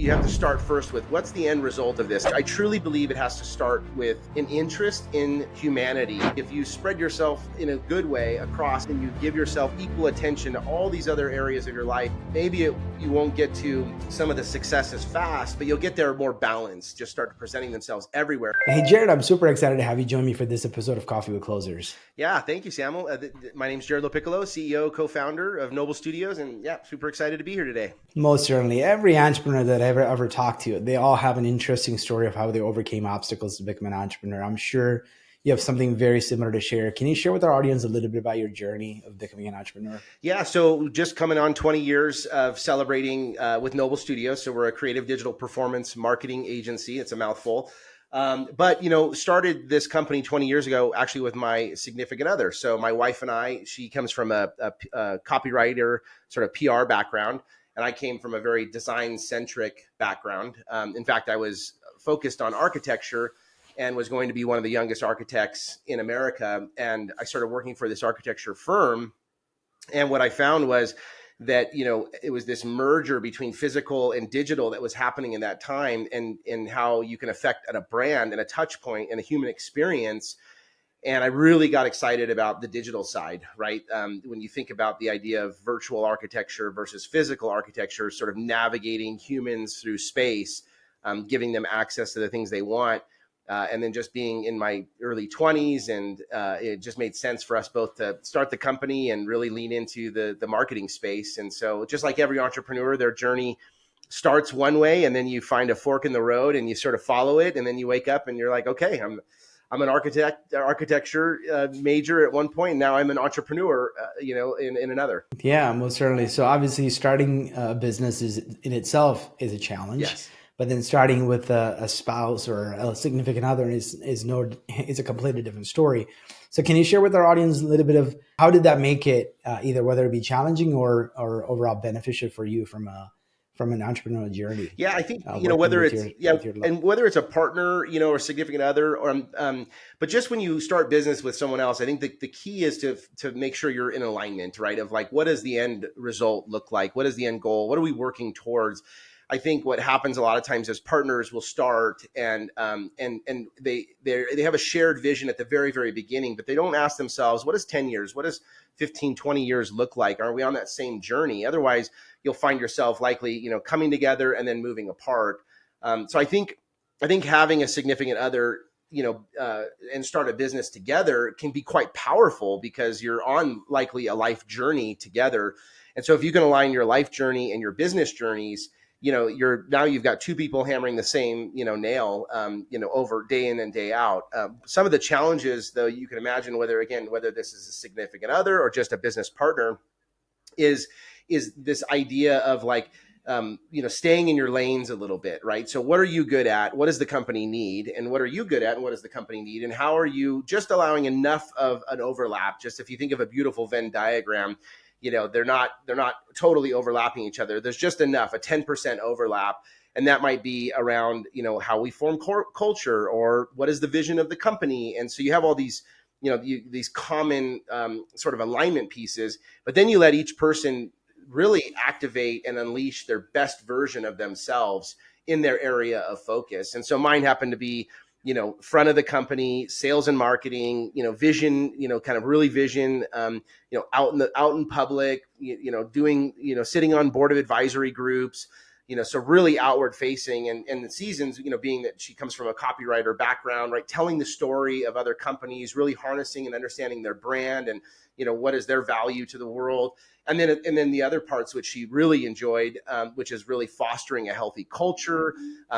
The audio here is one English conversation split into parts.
you have to start first with what's the end result of this. I truly believe it has to start with an interest in humanity. If you spread yourself in a good way across and you give yourself equal attention to all these other areas of your life, maybe you won't get to some of the successes fast, but you'll get there more balanced, just start presenting themselves everywhere. Hey, Jarrod, I'm super excited to have you join me for this episode of Coffee with Closers. Yeah, thank you, Samuel. My name's Jarrod Lopiccolo, CEO, co-founder of Noble Studios, and yeah, super excited to be here today. Most certainly. Every entrepreneur that I've ever talked to, they all have an interesting story of how they overcame obstacles to become an entrepreneur. I'm sure you have something very similar to share. Can you share with our audience a little bit about your journey of becoming an entrepreneur? Yeah, so just coming on 20 years of celebrating with Noble Studios. So we're a creative digital performance marketing agency. It's a mouthful. But, started this company 20 years ago, actually with my significant other. So my wife and I, she comes from a copywriter, sort of PR background. And I came from a very design-centric background. In fact, I was focused on architecture and was going to be one of the youngest architects in America. And I started working for this architecture firm. And what I found was that, it was this merger between physical and digital that was happening in that time, and how you can affect at a brand and a touch point and a human experience. And I really got excited about the digital side, right? When you think about the idea of virtual architecture versus physical architecture, sort of navigating humans through space, giving them access to the things they want. And then just being in my early 20s, and it just made sense for us both to start the company and really lean into the marketing space. And so just like every entrepreneur, their journey starts one way, and then you find a fork in the road and you sort of follow it. And then you wake up and you're like, okay, I'm an architecture major at one point, and now I'm an entrepreneur, in another. Yeah, most certainly. So obviously starting a business in itself is a challenge. Yes. But then starting with a spouse or a significant other is a completely different story. So can you share with our audience a little bit of how did that make it either whether it be challenging or overall beneficial for you from an entrepreneurial journey? Yeah, I think whether it's a partner, or a significant other, or but just when you start business with someone else, I think the key is to make sure you're in alignment, right? Of like, what does the end result look like? What is the end goal? What are we working towards? I think what happens a lot of times is partners will start and they have a shared vision at the very, very beginning, but they don't ask themselves, what is 10 years? What does 15, 20 years look like? Are we on that same journey? Otherwise, you'll find yourself likely, coming together and then moving apart. So I think having a significant other, and start a business together can be quite powerful because you're on likely a life journey together. And so if you can align your life journey and your business journeys, you've got two people hammering the same, nail, over day in and day out. Some of the challenges, though, you can imagine whether this is a significant other or just a business partner, is this idea of like, staying in your lanes a little bit, right? So what are you good at? What does the company need? And what are you good at? And what does the company need? And how are you just allowing enough of an overlap? Just if you think of a beautiful Venn diagram, they're not totally overlapping each other. There's just enough, a 10% overlap. And that might be around, how we form culture or what is the vision of the company. And so you have all these, these common sort of alignment pieces, but then you let each person really activate and unleash their best version of themselves in their area of focus. And so mine happened to be, front of the company, sales and marketing, vision, kind of really vision, out in public, doing, sitting on board of advisory groups, so really outward facing, and the seasons, being that she comes from a copywriter background, right? Telling the story of other companies, really harnessing and understanding their brand and, what is their value to the world. And then the other parts, which she really enjoyed, which is really fostering a healthy culture,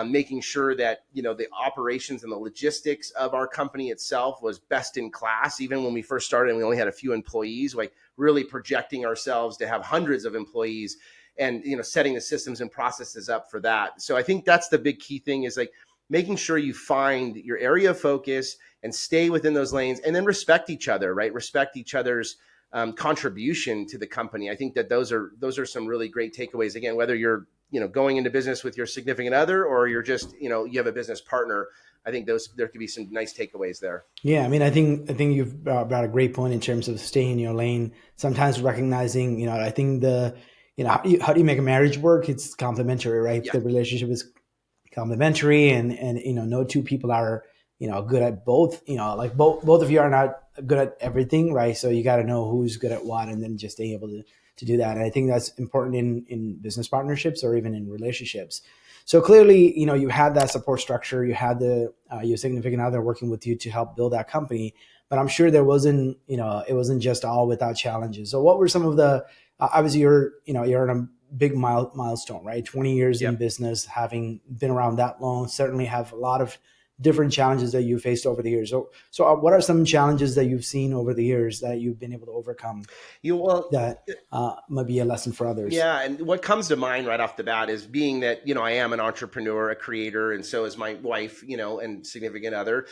making sure that, the operations and the logistics of our company itself was best in class. Even when we first started and we only had a few employees, like really projecting ourselves to have hundreds of employees and, setting the systems and processes up for that. So I think that's the big key thing, is like making sure you find your area of focus and stay within those lanes, and then respect each other, right? Respect each other's contribution to the company. I think that those are some really great takeaways. Again, whether you're, going into business with your significant other or you're just, you have a business partner, I think there could be some nice takeaways there. Yeah. I mean, I think you've brought a great point in terms of staying in your lane, sometimes recognizing, I think how do you make a marriage work? It's complementary, right? Yeah. The relationship is complementary, and no two people are good at both. Like both of you are not good at everything, right? So you got to know who's good at what, and then just being able to do that. And I think that's important in business partnerships or even in relationships. So clearly, you had that support structure, you had your significant other working with you to help build that company. But I'm sure there wasn't, it wasn't just all without challenges. So what were some of the obviously you're in a big milestone, right? 20 years in Yep. business, having been around that long, certainly have a lot of different challenges that you faced over the years. So what are some challenges that you've seen over the years that you've been able to overcome Well, that might be a lesson for others? yeah, and what comes to mind right off the bat is being that, I am an entrepreneur, a creator, and so is my wife, and significant other.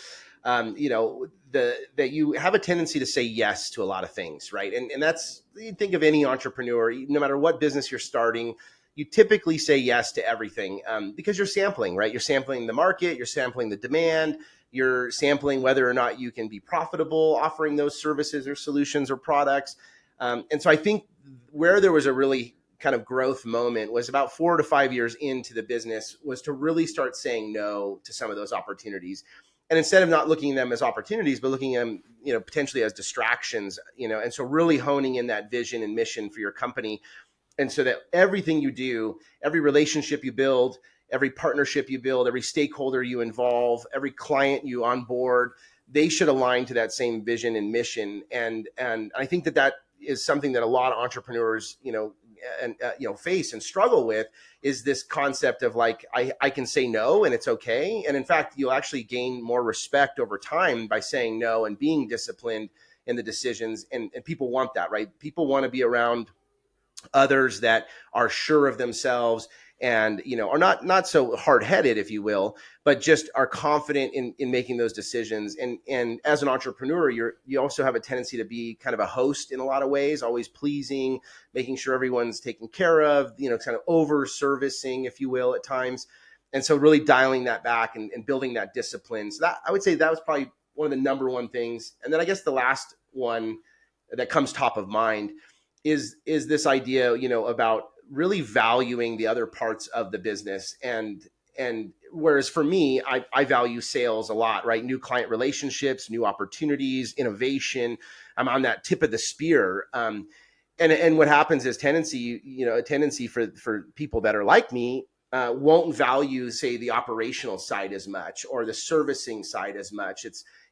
That you have a tendency to say yes to a lot of things, right? And that's, you think of any entrepreneur, no matter what business you're starting, you typically say yes to everything, because you're sampling, right? You're sampling the market, you're sampling the demand, you're sampling whether or not you can be profitable offering those services or solutions or products. And so I think where there was a really kind of growth moment was about 4 to 5 years into the business, was to really start saying no to some of those opportunities. And instead of not looking at them as opportunities, but looking at them, potentially as distractions, and so really honing in that vision and mission for your company. And so that everything you do, every relationship you build, every partnership you build, every stakeholder you involve, every client you onboard, they should align to that same vision and mission. And I think that is something that a lot of entrepreneurs, face and struggle with, is this concept of like, I can say no and it's okay. And in fact, you'll actually gain more respect over time by saying no and being disciplined in the decisions. And people want that, right? People want to be around others that are sure of themselves and are not so hard-headed, if you will, but just are confident in making those decisions. And as an entrepreneur, you also have a tendency to be kind of a host in a lot of ways, always pleasing, making sure everyone's taken care of, kind of over servicing, if you will, at times. And so really dialing that back and building that discipline. So that, I would say, that was probably one of the number one things. And then I guess the last one that comes top of mind is this idea, about really valuing the other parts of the business. And whereas for me, I value sales a lot, right? New client relationships, new opportunities, innovation. I'm on that tip of the spear. And what happens is a tendency for people that are like me, won't value, say, the operational side as much or the servicing side as much.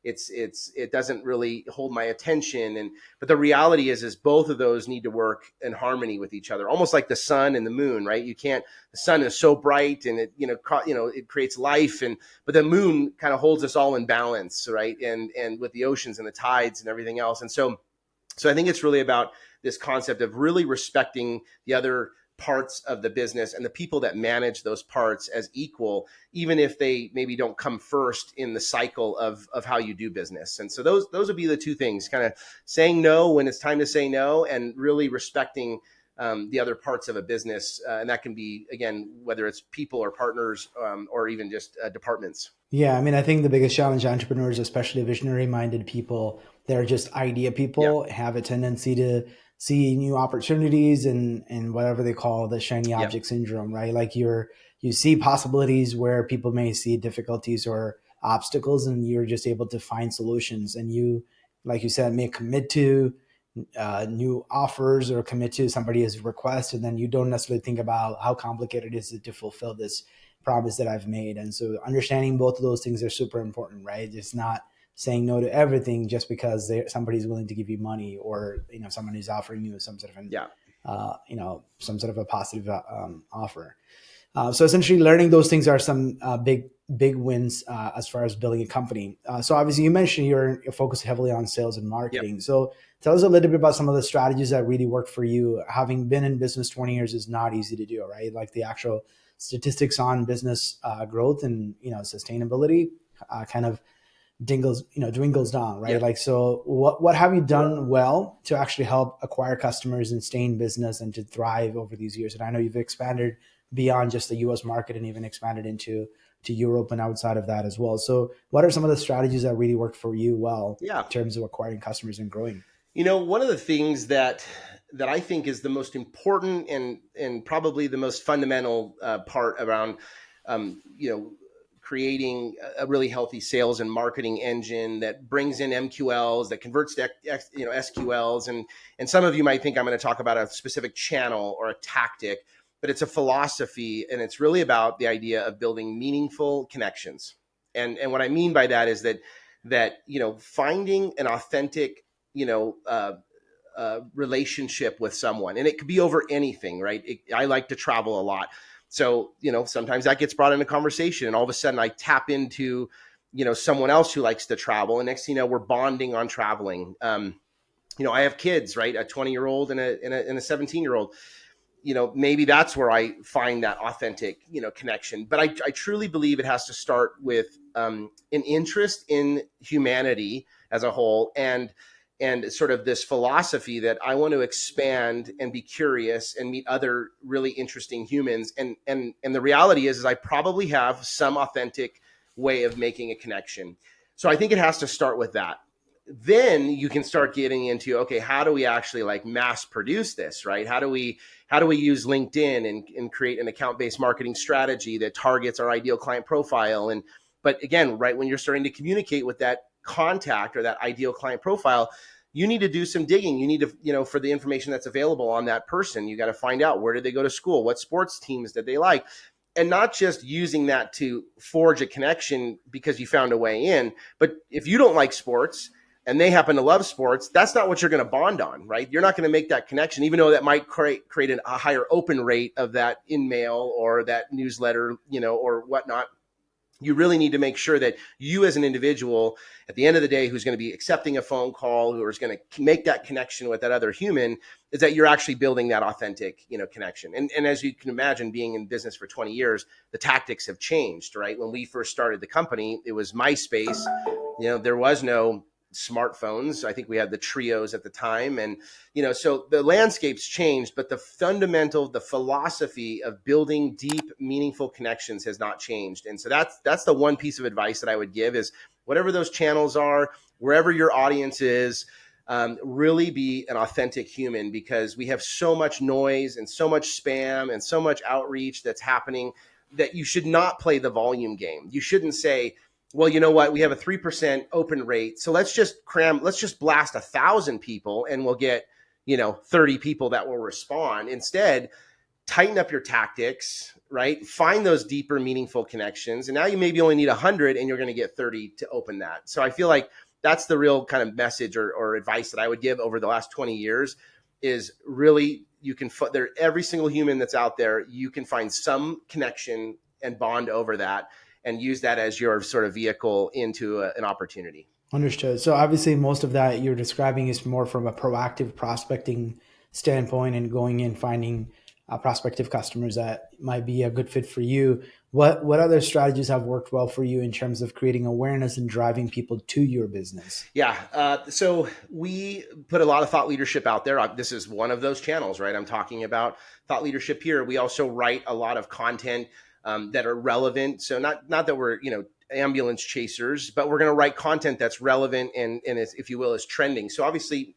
It doesn't really hold my attention. But the reality is both of those need to work in harmony with each other, almost like the sun and the moon, right? The sun is so bright and it creates life, but the moon kind of holds us all in balance, right? And with the oceans and the tides and everything else. And so I think it's really about this concept of really respecting the other parts of the business and the people that manage those parts as equal, even if they maybe don't come first in the cycle of how you do business. And so those would be the two things: kind of saying no when it's time to say no, and really respecting the other parts of a business. And that can be, again, whether it's people or partners, or even just departments. Yeah, I mean, I think the biggest challenge entrepreneurs, especially visionary-minded people, they're just idea people, have a tendency to see new opportunities and whatever they call the shiny object syndrome, right? Like you see possibilities where people may see difficulties or obstacles, and you're just able to find solutions. And you, like you said, may commit to new offers or commit to somebody's request, and then you don't necessarily think about how complicated it is to fulfill this promise that I've made. And so understanding both of those things are super important, right? It's not saying no to everything just because somebody's willing to give you money, or someone is offering you some sort of some sort of a positive offer. So essentially, learning those things are some big wins as far as building a company. So obviously, you mentioned you're focused heavily on sales and marketing. Yep. So tell us a little bit about some of the strategies that really worked for you. Having been in business 20 years is not easy to do, right? Like the actual statistics on business growth and sustainability kind of dwindles down, right? Like, so what have you done well to actually help acquire customers and stay in business and to thrive over these years? And I know you've expanded beyond just the US market and even expanded into Europe and outside of that as well. So what are some of the strategies that really worked for you well in terms of acquiring customers and growing? One of the things that that I think is the most important and probably the most fundamental part around, creating a really healthy sales and marketing engine that brings in MQLs, that converts to SQLs, and some of you might think I'm going to talk about a specific channel or a tactic, but it's a philosophy, and it's really about the idea of building meaningful connections. And what I mean by that is that finding an authentic relationship with someone, and it could be over anything, right? I like to travel a lot. So, sometimes that gets brought into conversation, and all of a sudden I tap into, someone else who likes to travel. And next thing you know, we're bonding on traveling. I have kids, right? A 20-year-old and a 17-year-old. Maybe that's where I find that authentic, connection. But I truly believe it has to start with an interest in humanity as a whole, and sort of this philosophy that I want to expand and be curious and meet other really interesting humans. And the reality is I probably have some authentic way of making a connection. So I think it has to start with that. Then you can start getting into, okay, how do we actually like mass produce this, right? How do we use LinkedIn and create an account-based marketing strategy that targets our ideal client profile? But again, right, when you're starting to communicate with that contact or that ideal client profile, you need to do some digging. You need to, for the information that's available on that person, you got to find out, where did they go to school? What sports teams did they like? And not just using that to forge a connection because you found a way in, but if you don't like sports and they happen to love sports, that's not what you're going to bond on, right? You're not going to make that connection, even though that might create a higher open rate of that in mail or that newsletter, or whatnot. You really need to make sure that you as an individual at the end of the day, who's going to be accepting a phone call, who is going to make that connection with that other human, is that you're actually building that authentic, connection. And as you can imagine, being in business for 20 years, the tactics have changed, right? When we first started the company, it was MySpace. There was no smartphones. I think we had the Trios at the time. And, so the landscape's changed, but the philosophy of building deep, meaningful connections has not changed. And so that's the one piece of advice that I would give is whatever those channels are, wherever your audience is, really be an authentic human, because we have so much noise and so much spam and so much outreach that's happening that you should not play the volume game. You shouldn't say, well, you know what? We have a 3% open rate. So let's just blast 1,000 people and we'll get, 30 people that will respond. Instead, tighten up your tactics, right? Find those deeper, meaningful connections. And now you maybe only need 100 and you're going to get 30 to open that. So I feel like that's the real kind of message or advice that I would give over the last 20 years is really, every single human that's out there, you can find some connection and bond over that, and use that as your sort of vehicle into an opportunity. Understood. So obviously most of that you're describing is more from a proactive prospecting standpoint and going in, finding prospective customers that might be a good fit for you. What other strategies have worked well for you in terms of creating awareness and driving people to your business? Yeah. So we put a lot of thought leadership out there. This is one of those channels, right? I'm talking about thought leadership here. We also write a lot of content that are relevant. So not that we're, ambulance chasers, but we're going to write content that's relevant and is, if you will, is trending. So obviously,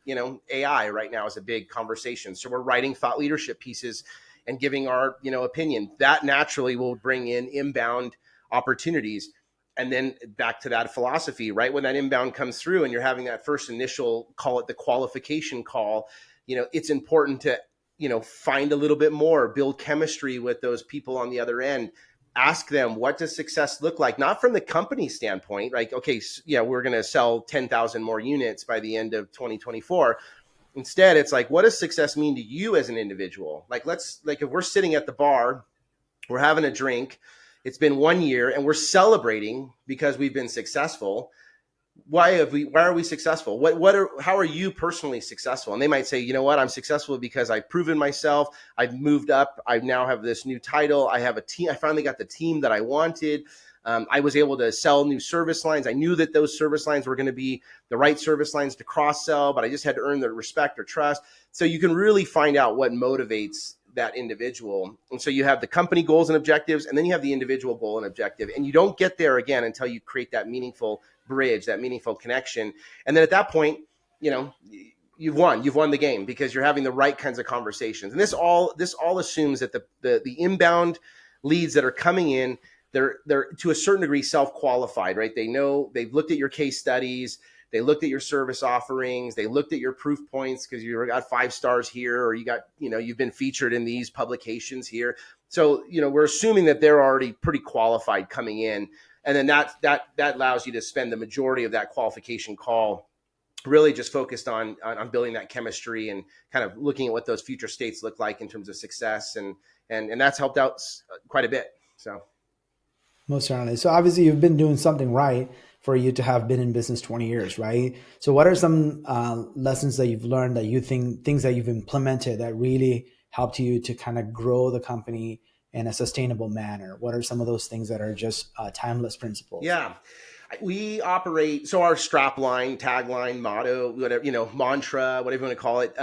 AI right now is a big conversation. So we're writing thought leadership pieces and giving our, opinion. That naturally will bring in inbound opportunities. And then back to that philosophy, right? When that inbound comes through and you're having that first initial, call it the qualification call, it's important to, find a little bit more, build chemistry with those people on the other end. Ask them, what does success look like? Not from the company standpoint, right? Okay, we're going to sell 10,000 more units by the end of 2024. Instead, it's like, what does success mean to you as an individual? If we're sitting at the bar, we're having a drink, it's been 1 year and we're celebrating because we've been successful. Why are we successful? How are you personally successful? And they might say, you know what, I'm successful because I've proven myself. I've moved up. I now have this new title. I have a team. I finally got the team that I wanted. I was able to sell new service lines. I knew that those service lines were going to be the right service lines to cross sell, but I just had to earn their respect or trust. So you can really find out what motivates that individual. And so you have the company goals and objectives, and then you have the individual goal and objective. And you don't get there again until you create that meaningful bridge, that meaningful connection. And then at that point, you you've won the game, because you're having the right kinds of conversations. And this all assumes that the inbound leads that are coming in, they're to a certain degree self-qualified, right? They know, they've looked at your case studies, they looked at your service offerings, they looked at your proof points because you got 5 stars here, or you got, you've been featured in these publications here. So, we're assuming that they're already pretty qualified coming in. And then that allows you to spend the majority of that qualification call really just focused on building that chemistry and kind of looking at what those future states look like in terms of success. And that's helped out quite a bit. So. Most certainly. So obviously you've been doing something right for you to have been in business 20 years, right? So what are some lessons that you've learned, that you think, things that you've implemented that really helped you to kind of grow the company in a sustainable manner? What are some of those things that are just timeless principles? Yeah. We operate, so our strap line, tagline, motto, whatever, mantra, whatever you want to call it,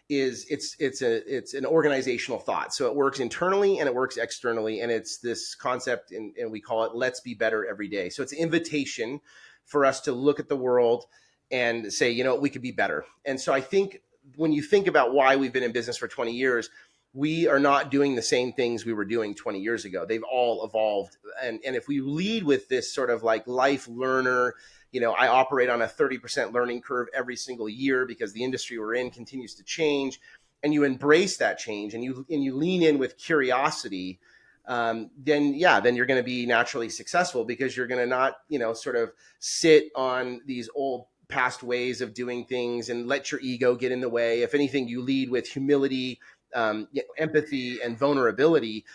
is it's an organizational thought. So it works internally and it works externally. And it's this concept, and we call it, let's be better every day. So it's an invitation for us to look at the world and say, we could be better. And so I think when you think about why we've been in business for 20 years, we are not doing the same things we were doing 20 years ago. They've all evolved. And if we lead with this sort of like life learner, I operate on a 30% learning curve every single year because the industry we're in continues to change, and you embrace that change and you lean in with curiosity, then you're going to be naturally successful, because you're going to not, sort of sit on these old past ways of doing things and let your ego get in the way. If anything, you lead with humility, empathy, and vulnerability,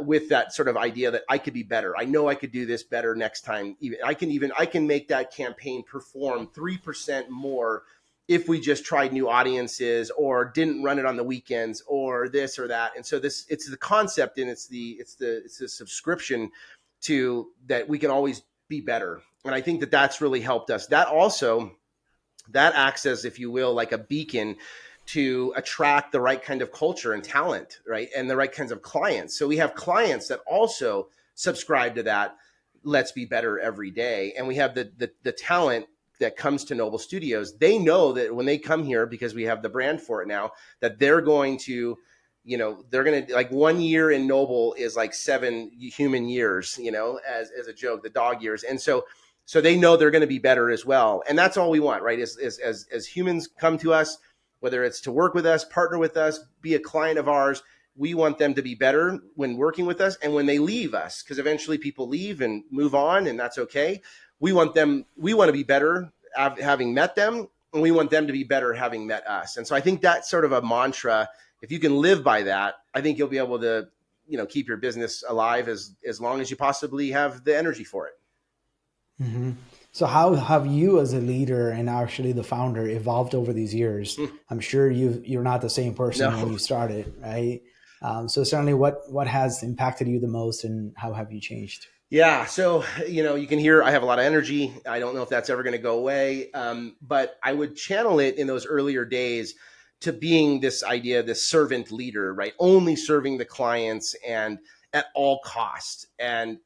with that sort of idea that I could be better. I know I could do this better next time. I can make that campaign perform 3% more if we just tried new audiences or didn't run it on the weekends or this or that. And so it's the concept, and it's the subscription to that we can always be better. And I think that that's really helped us. That acts as, if you will, like a beacon to attract the right kind of culture and talent, right? And the right kinds of clients. So we have clients that also subscribe to that, let's be better every day. And we have the talent that comes to Noble Studios. They know that when they come here, because we have the brand for it now, that they're going to, like 1 year in Noble is like 7 human years, as a joke, the dog years. And so they know they're going to be better as well. And that's all we want, right? As humans come to us, whether it's to work with us, partner with us, be a client of ours, we want them to be better when working with us and when they leave us, because eventually people leave and move on, and that's okay. We want to be better having met them, and we want them to be better having met us. And so I think that's sort of a mantra. If you can live by that, I think you'll be able to, keep your business alive as long as you possibly have the energy for it. Mm-hmm. So how have you as a leader and actually the founder evolved over these years? I'm sure you're not the same person when you started, right? So certainly what has impacted you the most, and how have you changed? Yeah. So, you can hear I have a lot of energy. I don't know if that's ever going to go away. But I would channel it in those earlier days to being this idea, this servant leader, right? Only serving the clients and at all costs. And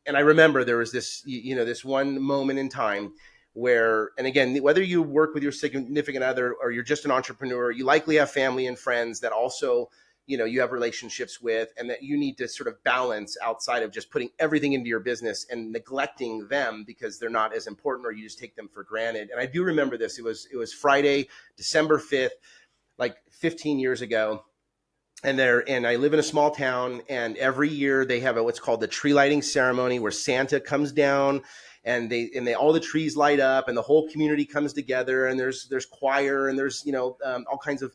I remember there was this, this one moment in time where, and again, whether you work with your significant other or you're just an entrepreneur, you likely have family and friends that also, you have relationships with, and that you need to sort of balance outside of just putting everything into your business and neglecting them because they're not as important, or you just take them for granted. And I do remember this. It was Friday, December 5th, like 15 years ago. And I live in a small town, and every year they have what's called the tree lighting ceremony, where Santa comes down and all the trees light up and the whole community comes together, and there's choir, and there's, all kinds of,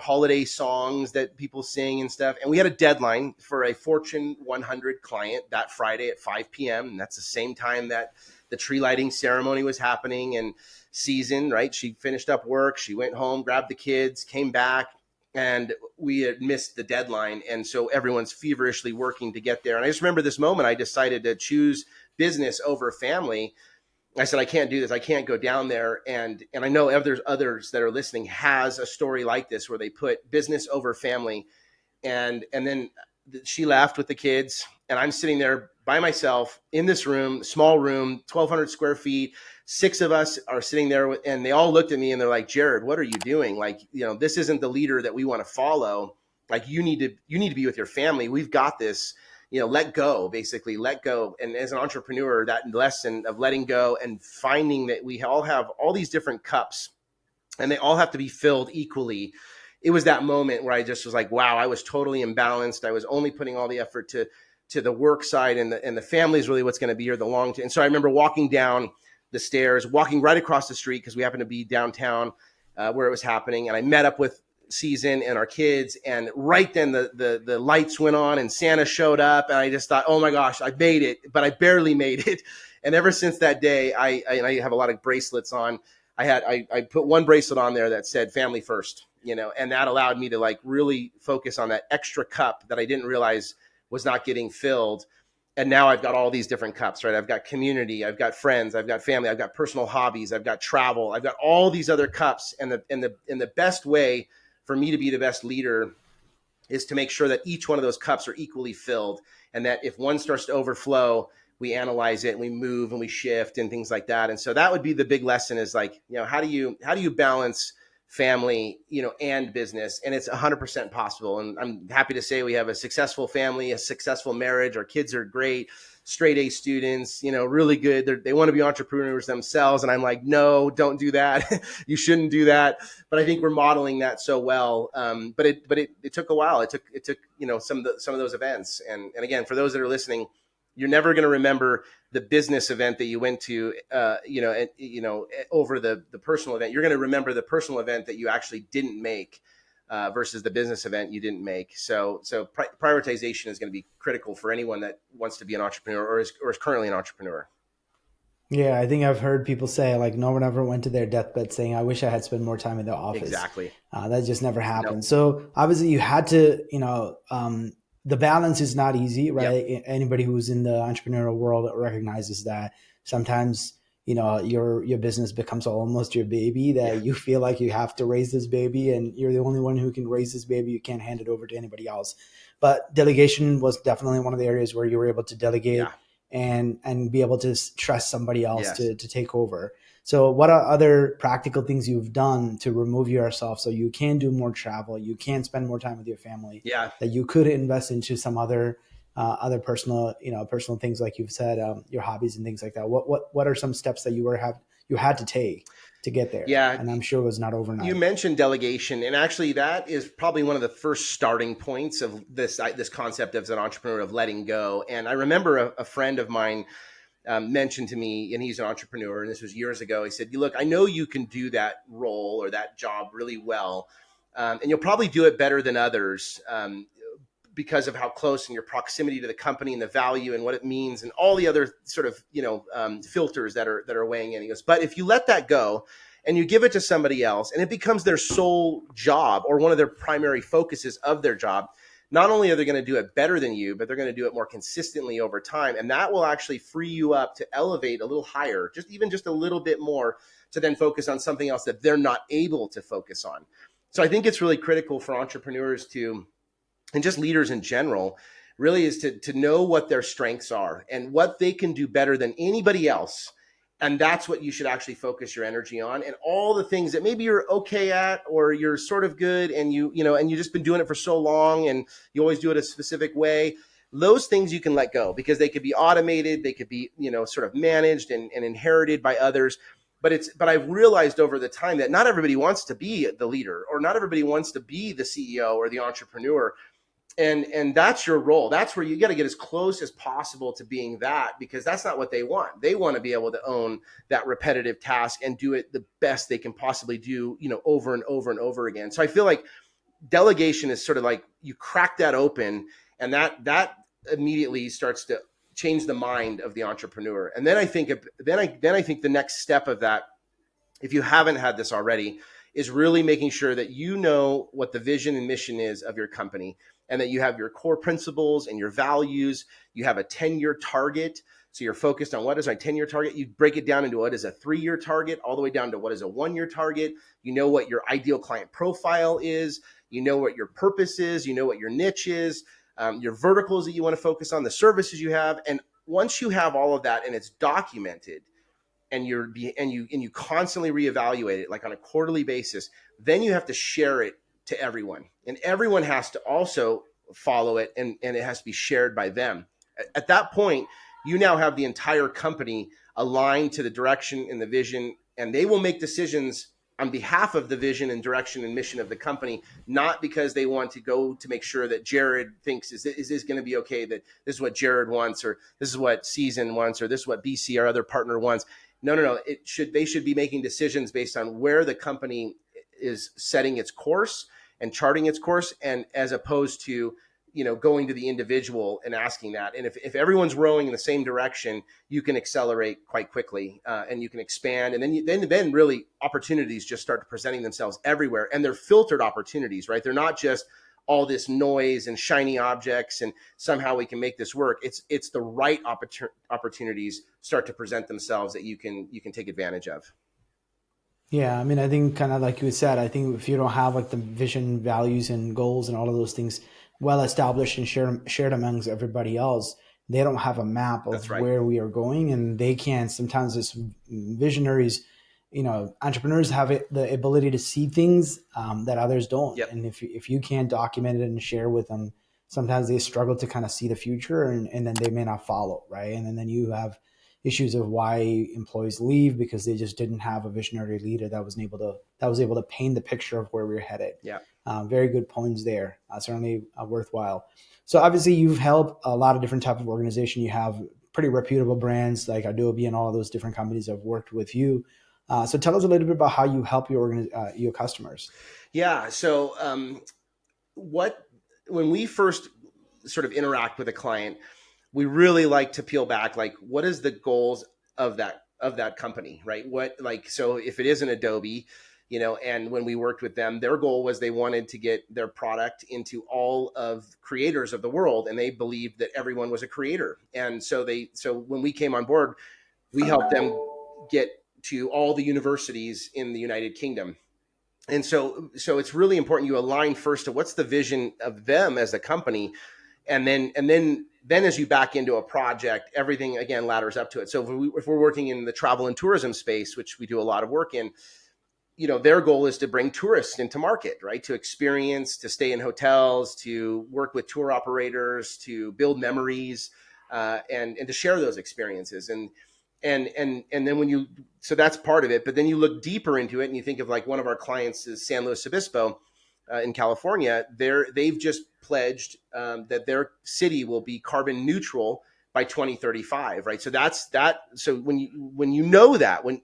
holiday songs that people sing and stuff. And we had a deadline for a Fortune 100 client that Friday at 5 p.m. And that's the same time that the tree lighting ceremony was happening. And Season, right? She finished up work. She went home, grabbed the kids, came back, and we had missed the deadline. And so everyone's feverishly working to get there. And I just remember this moment, I decided to choose business over family. I said, I can't do this. I can't go down there. And I know others that are listening has a story like this, where they put business over family. And then she left with the kids. And I'm sitting there by myself in this room, small room, 1,200 square feet. 6 of us are sitting there, and they all looked at me and they're like, Jarrod, what are you doing? Like, this isn't the leader that we want to follow. Like, you need to be with your family. We've got this, let go, basically let go. And as an entrepreneur, that lesson of letting go and finding that we all have all these different cups and they all have to be filled equally. It was that moment where I just was like, wow, I was totally imbalanced. I was only putting all the effort to the work side, and the family is really what's going to be here the long term. And so I remember walking down the stairs, walking right across the street because we happened to be downtown where it was happening. And I met up with Season and our kids. And right then the lights went on and Santa showed up. And I just thought, oh my gosh, I made it, but I barely made it. And ever since that day, I have a lot of bracelets on. I put one bracelet on there that said family first, and that allowed me to like really focus on that extra cup that I didn't realize was not getting filled. And now I've got all these different cups, right? I've got community, I've got friends, I've got family, I've got personal hobbies, I've got travel, I've got all these other cups. And the best way for me to be the best leader is to make sure that each one of those cups are equally filled. And that if one starts to overflow, we analyze it and we move and we shift and things like that. And so that would be the big lesson is like, how do you balance family, and business? And it's 100% possible. And I'm happy to say we have a successful family, a successful marriage. Our kids are great, straight A students, really good. They want to be entrepreneurs themselves. And I'm like, no, don't do that. You shouldn't do that. But I think we're modeling that so well. But it took a while. It took, some of those events. And again, for those that are listening, you're never going to remember the business event that you went to, over the personal event. You're going to remember the personal event that you actually didn't make versus the business event you didn't make. So prioritization is going to be critical for anyone that wants to be an entrepreneur or is currently an entrepreneur. Yeah, I think I've heard people say like no one ever went to their deathbed saying, I wish I had spent more time in the office. Exactly. That just never happened. Nope. So obviously you had to, the balance is not easy, right? Yep. Anybody who's in the entrepreneurial world recognizes that sometimes, your business becomes almost your baby, that you feel like you have to raise this baby and you're the only one who can raise this baby. You can't hand it over to anybody else. But delegation was definitely one of the areas where you were able to delegate and be able to trust somebody else to take over. So what are other practical things you've done to remove yourself so you can do more travel, you can spend more time with your family, that you could invest into some other personal things, like you've said, your hobbies and things like that? What are some steps that you had to take to get there? Yeah. And I'm sure it was not overnight. You mentioned delegation, and actually that is probably one of the first starting points of this concept as an entrepreneur of letting go. And I remember a friend of mine mentioned to me, and he's an entrepreneur, and this was years ago. He said, look, I know you can do that role or that job really well. And you'll probably do it better than others because of how close and your proximity to the company and the value and what it means and all the other sort of, filters that are weighing in. He goes, but if you let that go and you give it to somebody else and it becomes their sole job or one of their primary focuses of their job, not only are they going to do it better than you, but they're going to do it more consistently over time. And that will actually free you up to elevate a little higher, just a little bit more, to then focus on something else that they're not able to focus on. So I think it's really critical for entrepreneurs and just leaders in general, really is to know what their strengths are and what they can do better than anybody else. And that's what you should actually focus your energy on. And all the things that maybe you're okay at, or you're sort of good and you've just been doing it for so long and you always do it a specific way, those things you can let go because they could be automated. They could be, sort of managed and inherited by others. But I've realized over the time that not everybody wants to be the leader, or not everybody wants to be the CEO or the entrepreneur. And that's your role. That's where you got to get as close as possible to being that, because that's not what they want. They want to be able to own that repetitive task and do it the best they can possibly do, over and over and over again. So I feel like delegation is sort of like you crack that open, and that immediately starts to change the mind of the entrepreneur. And then I think the next step of that, if you haven't had this already, is really making sure that you know what the vision and mission is of your company, and that you have your core principles and your values. You have a 10-year target. So you're focused on what is my 10-year target. You break it down into what is a 3-year target, all the way down to what is a 1-year target. You know what your ideal client profile is. You know what your purpose is. You know what your niche is. your verticals that you want to focus on, the services you have. And once you have all of that and it's documented, and you constantly reevaluate it like on a quarterly basis, then you have to share it to everyone, and everyone has to also follow it, and it has to be shared by them. At that point, you now have the entire company aligned to the direction and the vision, and they will make decisions on behalf of the vision and direction and mission of the company, not because they want to go to make sure that Jarrod thinks, is this going to be okay, that this is what Jarrod wants, or this is what Season wants, or this is what BC, our other partner, wants. No. They should be making decisions based on where the company is setting its course and charting its course, and as opposed to, going to the individual and asking that. And if everyone's rowing in the same direction, you can accelerate quite quickly, and you can expand. And then really opportunities just start presenting themselves everywhere, and they're filtered opportunities, right? They're not just all this noise and shiny objects and somehow we can make this work. It's the right opportunities start to present themselves that you can take advantage of. Yeah, I mean, I think kind of like you said, I think if you don't have like the vision, values, and goals and all of those things well established and shared amongst everybody else, they don't have a map of where we are going, and they can't. Sometimes as visionaries, entrepreneurs have the ability to see things that others don't. Yep. And if you can't document it and share with them, sometimes they struggle to kind of see the future, and then they may not follow, right? And then you have issues of why employees leave because they just didn't have a visionary leader that was able to paint the picture of where we're headed. Yeah. Very good points there. Certainly worthwhile. So obviously you've helped a lot of different types of organization. You have pretty reputable brands like Adobe and all of those different companies that have worked with you. So tell us a little bit about how you help your customers. Yeah. So when we first sort of interact with a client, we really like to peel back, like, what is the goals of that company, right? So if it is an Adobe, and when we worked with them, their goal was they wanted to get their product into all of creators of the world, and they believed that everyone was a creator. And so when we came on board, we helped them get to all the universities in the United Kingdom. And so it's really important you align first to what's the vision of them as a company, and then as you back into a project, everything again ladders up to it. So if we're working in the travel and tourism space, which we do a lot of work in, their goal is to bring tourists into market, right? To experience, to stay in hotels, to work with tour operators, to build memories, and to share those experiences. And then so that's part of it. But then you look deeper into it and you think of, like, one of our clients is San Luis Obispo in California. They've just pledged that their city will be carbon neutral by 2035, right? So that's that. So when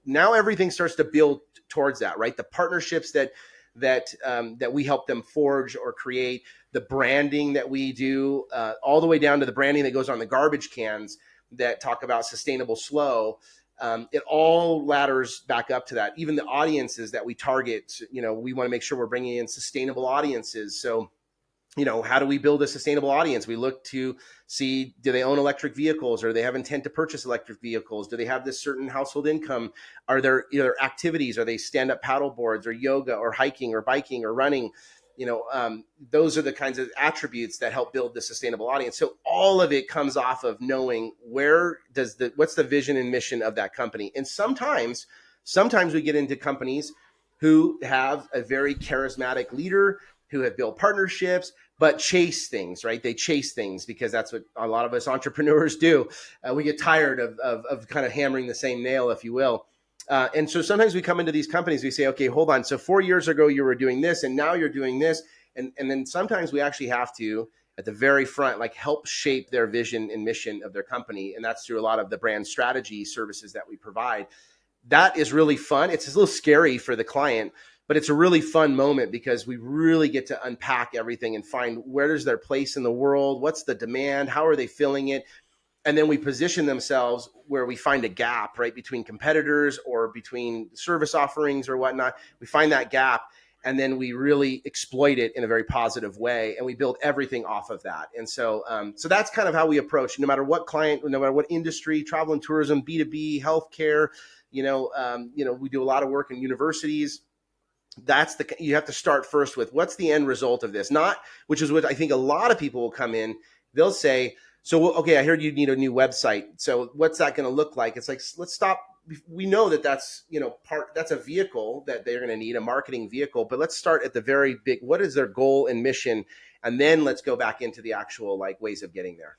now everything starts to build towards that, right? The partnerships that we help them forge or create, the branding that we do, all the way down to the branding that goes on the garbage cans that talk about sustainable slow. It all ladders back up to that. Even the audiences that we target, we want to make sure we're bringing in sustainable audiences. So, how do we build a sustainable audience? We look to see, do they own electric vehicles, or do they have intent to purchase electric vehicles? Do they have this certain household income? Are there activities? Are they stand-up paddle boards or yoga or hiking or biking or running? Those are the kinds of attributes that help build the sustainable audience. So all of it comes off of knowing what's the vision and mission of that company. And sometimes we get into companies who have a very charismatic leader, who have built partnerships, but chase things, right? They chase things because that's what a lot of us entrepreneurs do. We get tired of kind of hammering the same nail, if you will. And so sometimes we come into these companies, we say, okay, hold on. So 4 years ago, you were doing this, and now you're doing this. And then sometimes we actually have to, at the very front, like, help shape their vision and mission of their company. And that's through a lot of the brand strategy services that we provide. That is really fun. It's a little scary for the client, but it's a really fun moment because we really get to unpack everything and find where's their place in the world, what's the demand, how are they filling it? And then we position themselves where we find a gap, right, between competitors or between service offerings or whatnot. We find that gap, and then we really exploit it in a very positive way, and we build everything off of that. And so that's kind of how we approach, no matter what client, no matter what industry, travel and tourism, B2B, healthcare. We do a lot of work in universities. you have to start first with what's the end result of this, not, which is what I think a lot of people will come in. They'll say, so, okay, I heard you need a new website. So what's that going to look like? It's like, let's stop. We know that's, that's a vehicle that they're going to need, a marketing vehicle, but let's start at the very big, what is their goal and mission? And then let's go back into the actual like ways of getting there.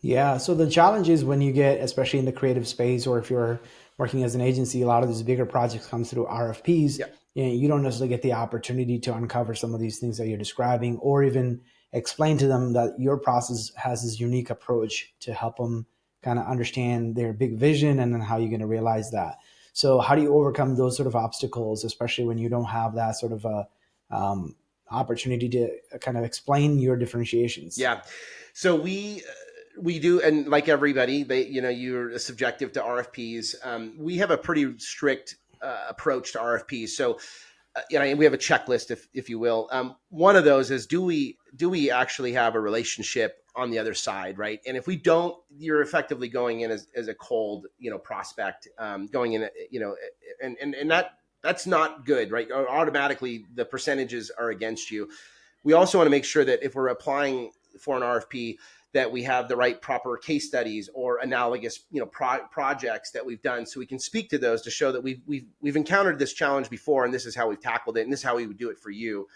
Yeah. So the challenge is when you get, especially in the creative space, or if you're working as an agency, a lot of these bigger projects come through RFPs. Yeah. And you don't necessarily get the opportunity to uncover some of these things that you're describing, or even explain to them that your process has this unique approach to help them kind of understand their big vision and then how you're going to realize that. So how do you overcome those sort of obstacles, especially when you don't have that sort of a opportunity to kind of explain your differentiations? Yeah. So we do, and like everybody, you're subjective to RFPs. We have a pretty strict approach to RFPs. So, we have a checklist, if you will. One of those is, do we actually have a relationship on the other side, right? And if we don't, you're effectively going in as a cold, prospect, going in, and that's not good, right? Automatically, the percentages are against you. We also want to make sure that if we're applying for an RFP, that we have the right proper case studies or analogous, projects that we've done, so we can speak to those to show that we've encountered this challenge before, and this is how we've tackled it, and this is how we would do it for you.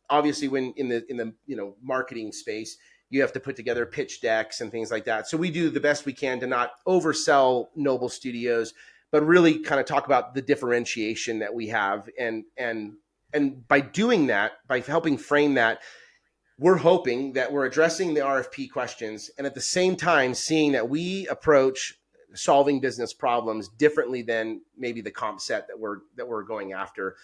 Obviously, when in the marketing space, you have to put together pitch decks and things like that. So we do the best we can to not oversell Noble Studios, but really kind of talk about the differentiation that we have, and by doing that, by helping frame that, we're hoping that we're addressing the RFP questions, and at the same time seeing that we approach solving business problems differently than maybe the comp set that we're going after.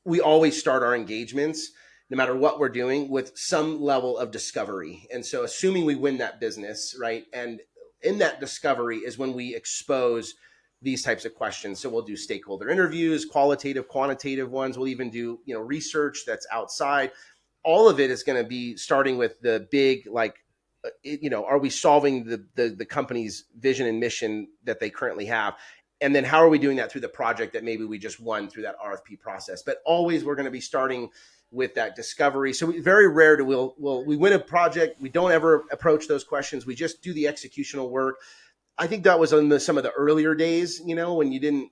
We always start our engagements, no matter what we're doing, with some level of discovery. And so assuming we win that business, right? And in that discovery is when we expose these types of questions. So we'll do stakeholder interviews, qualitative, quantitative ones. We'll even do, research that's outside. All of it is going to be starting with the big, are we solving the company's vision and mission that they currently have? And then how are we doing that through the project that maybe we just won through that RFP process? But always we're going to be starting with that discovery. So very rare we win a project. We don't ever approach those questions. We just do the executional work. I think that was on some of the earlier days, when you didn't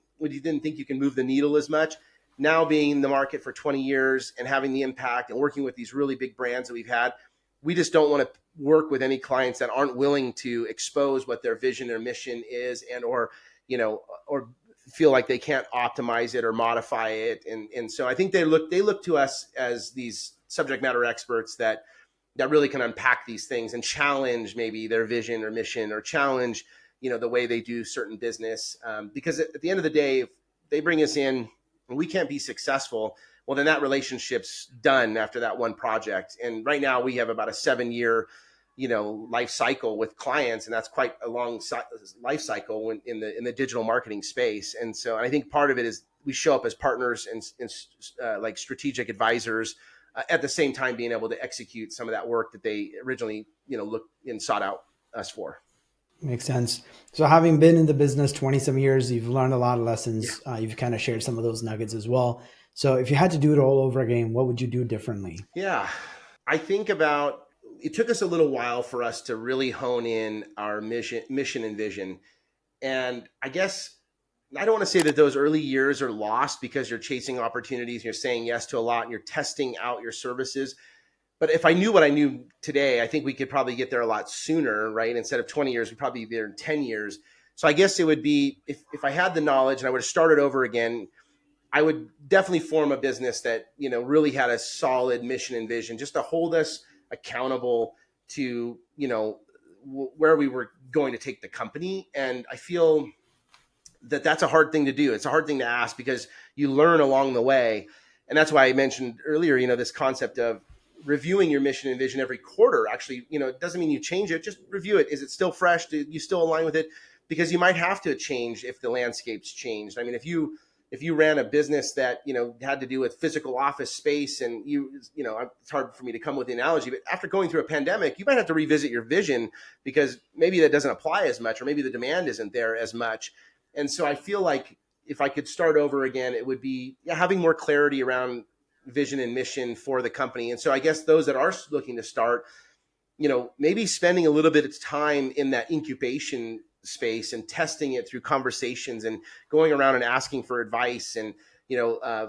think you can move the needle as much. Now being in the market for 20 years and having the impact and working with these really big brands that we've had, we just don't want to work with any clients that aren't willing to expose what their vision or mission is, and or feel like they can't optimize it or modify it. And so I think they look to us as these subject matter experts that really can unpack these things and challenge maybe their vision or mission, or challenge, the way they do certain business. Because at the end of the day, if they bring us in and we can't be successful, well, then that relationship's done after that one project. And right now we have about a 7-year, life cycle with clients, and that's quite a long life cycle in the digital marketing space. And so I think part of it is we show up as partners and like strategic advisors, at the same time being able to execute some of that work that they originally, looked and sought out us for. Makes sense. So having been in the business 20 some years, you've learned a lot of lessons. Yeah. You've kind of shared some of those nuggets as well. So if you had to do it all over again, what would you do differently? Yeah, I think it took us a little while for us to really hone in our mission and vision. And I guess I don't want to say that those early years are lost because you're chasing opportunities, you're saying yes to a lot, and you're testing out your services. But if I knew what I knew today, I think we could probably get there a lot sooner, right? Instead of 20 years, we'd probably be there in 10 years. So I guess it would be, if I had the knowledge and I would have started over again, I would definitely form a business that, really had a solid mission and vision, just to hold us accountable to, where we were going to take the company. And I feel that that's a hard thing to do. It's a hard thing to ask because you learn along the way. And that's why I mentioned earlier, this concept of reviewing your mission and vision every quarter. Actually, it doesn't mean you change it, just review it. Is it still fresh? Do you still align with it? Because you might have to change if the landscape's changed. I mean, if you ran a business that, had to do with physical office space, and it's hard for me to come with the analogy, but after going through a pandemic, you might have to revisit your vision because maybe that doesn't apply as much, or maybe the demand isn't there as much. And so I feel like if I could start over again, it would be having more clarity around vision and mission for the company. And so I guess those that are looking to start, maybe spending a little bit of time in that incubation space and testing it through conversations and going around and asking for advice and,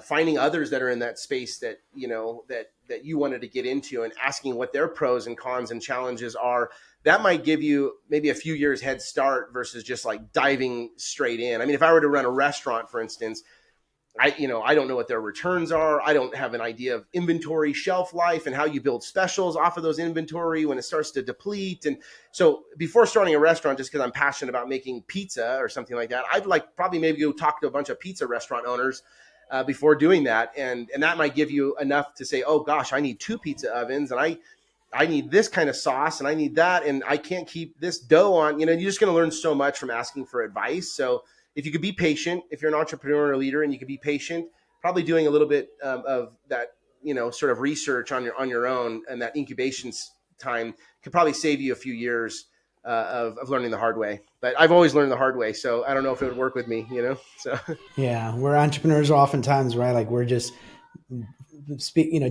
finding others that are in that space that, that you wanted to get into and asking what their pros and cons and challenges are. That might give you maybe a few years head start versus just like diving straight in. I mean, if I were to run a restaurant, for instance, I don't know what their returns are. I don't have an idea of inventory shelf life and how you build specials off of those inventory when it starts to deplete. And so before starting a restaurant, just because I'm passionate about making pizza or something like that, I'd like probably maybe go talk to a bunch of pizza restaurant owners before doing that. And that might give you enough to say, oh gosh, I need 2 pizza ovens and I need this kind of sauce and I need that. And I can't keep this dough on, you're just going to learn so much from asking for advice. So if you could be patient, if you're an entrepreneur or leader and you could be patient, probably doing a little bit of that, sort of research on your own, and that incubation time could probably save you a few years of learning the hard way. But I've always learned the hard way, so I don't know if it would work with me, So yeah, we're entrepreneurs oftentimes, right? Like we're just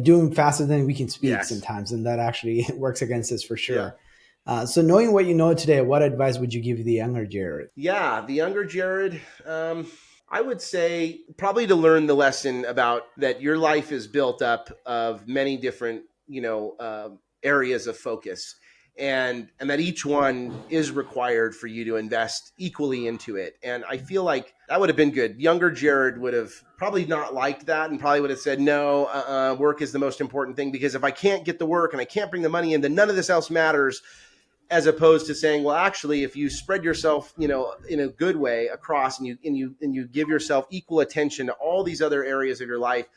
doing faster than we can speak sometimes, and that actually works against us for sure. Yeah. So knowing what you know today, what advice would you give the younger Jarrod? Yeah, the younger Jarrod, I would say probably to learn the lesson about that your life is built up of many different, areas of focus, and that each one is required for you to invest equally into it. And I feel like that would have been good. Younger Jarrod would have probably not liked that and probably would have said, no, work is the most important thing, because if I can't get the work and I can't bring the money in, then none of this else matters. As opposed to saying, well, actually, if you spread yourself, in a good way across and you give yourself equal attention to all these other areas of your life,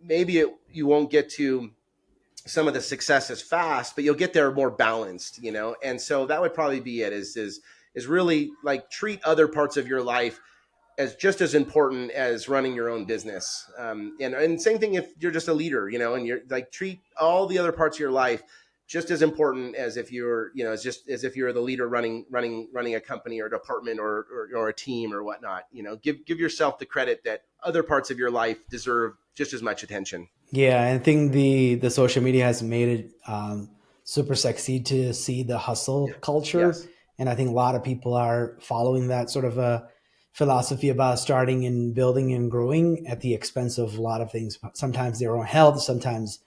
maybe you won't get to some of the success as fast, but you'll get there more balanced, And so that would probably be it is really like treat other parts of your life as just as important as running your own business. And same thing if you're just a leader, and you're like, treat all the other parts of your life just as important as if you're, as if you're the leader running a company or a department or a team or whatnot. Give yourself the credit that other parts of your life deserve just as much attention. Yeah, I think the social media has made it super sexy to see the hustle culture. Yes. And I think a lot of people are following that sort of a philosophy about starting and building and growing at the expense of a lot of things. Sometimes their own health, sometimes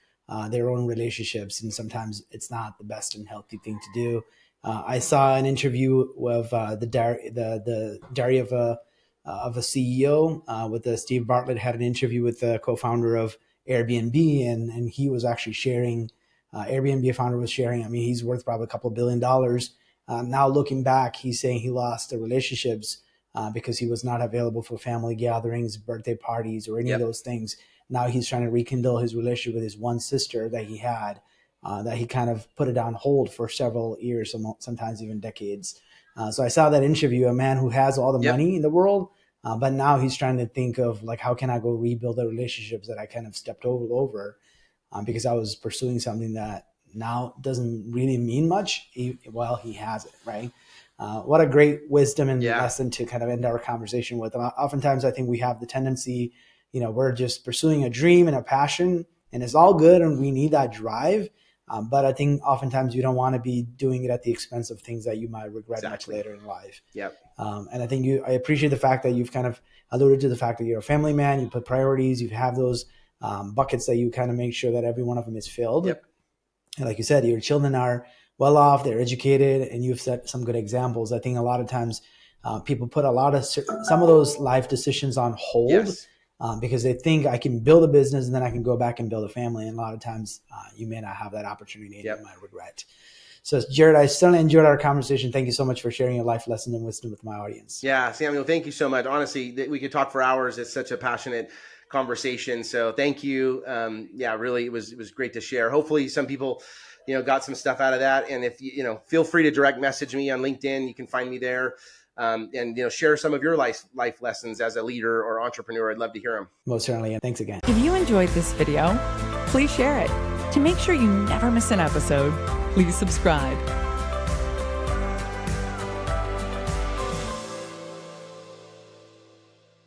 their own relationships, and sometimes it's not the best and healthy thing to do. I saw an interview of the diary of a CEO with Steve Bartlett had an interview with the co-founder of Airbnb, and he was actually sharing. Airbnb founder was sharing. I mean, he's worth probably a couple of $1 billion. Now looking back, he's saying he lost the relationships because he was not available for family gatherings, birthday parties, or any of those things. Now he's trying to rekindle his relationship with his one sister that he had, that he kind of put it on hold for several years, sometimes even decades. So I saw that interview, a man who has all the money in the world, but now he's trying to think of like, how can I go rebuild the relationships that I kind of stepped over because I was pursuing something that now doesn't really mean much while he has it, right? What a great wisdom and lesson to kind of end our conversation with. Oftentimes I think we have the tendency, we're just pursuing a dream and a passion, and it's all good and we need that drive. But I think oftentimes you don't want to be doing it at the expense of things that you might regret much later in life. Yep. And I think I appreciate the fact that you've kind of alluded to the fact that you're a family man, you put priorities, you have those buckets that you kind of make sure that every one of them is filled. Yep. And like you said, your children are well off, they're educated, and you've set some good examples. I think a lot of times people put some of those life decisions on hold. Yes. Because they think I can build a business and then I can go back and build a family. And a lot of times you may not have that opportunity and you might regret. So Jarrod, I certainly enjoyed our conversation. Thank you so much for sharing your life lesson and wisdom with my audience. Yeah, Samuel, thank you so much. Honestly, we could talk for hours. It's such a passionate conversation. So thank you. Really, it was great to share. Hopefully some people, got some stuff out of that. And if feel free to direct message me on LinkedIn. You can find me there. And share some of your life lessons as a leader or entrepreneur. I'd love to hear them. Most certainly. And thanks again. If you enjoyed this video, please share it. To make sure you never miss an episode, please subscribe.